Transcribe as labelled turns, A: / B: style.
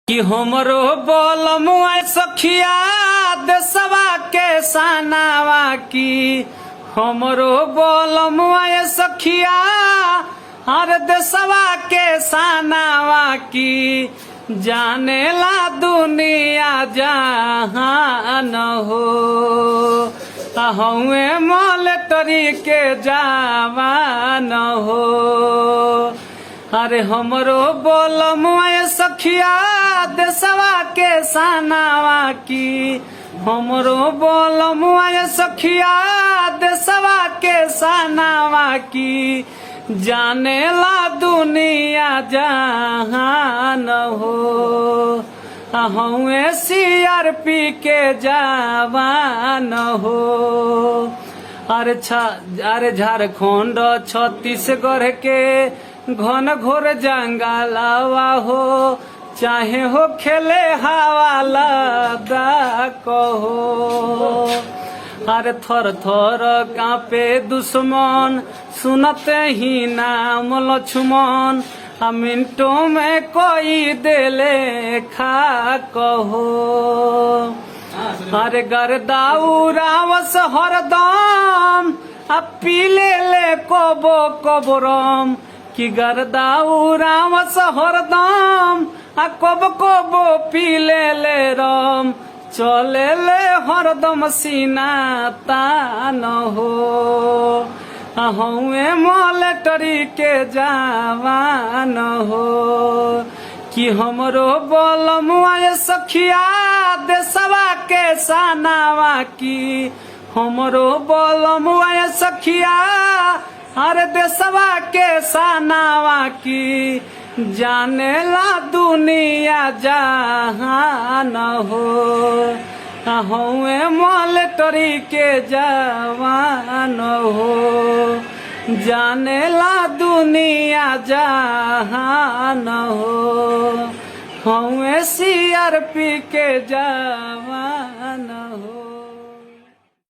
A: कि हमरो बोलमुआ सखिया देशवा के सानावा की हमरो बोलमुआ सखिया हर देशवा के सानावा की जाने ला दुनिया जहान हो हुए मोलेटरी के जवान हो। अरे हमरो बोलमुआ सखिया देशवा के सानावा की हमरो बोलमुआ सखिया देशवा के सानावा की जाने ला दुनिया जहान हो हुए CRP के जवान हो। अरे झारखंड छत्तीसगढ़ के घन घोर जंगलवा हो चाहे हो खेले हवा लद्दाख हो। अरे थर थर कांपे दुश्मन सुनते ही नाम लक्ष्मण मिनटों में कोई देले खाक हो। अरे गर्दाउरावस हरदम पीले ले कबो कबरम कि गर्दाउरावस हरदम कब कबो पीले ले रम चले ले हरदम सीना तान हो हुए मोलेटरी के जवान हो। कि हमरो बोलमुआ सखिया देशवा के सानावा की हमरो बोलमुआ सखिया हर देशवा के सानावा की जाने ला दुनिया जहान हो हुए मोलेटरी के जवान हो जाने ला दुनिया जहान हो हुए CRP के जवान हो।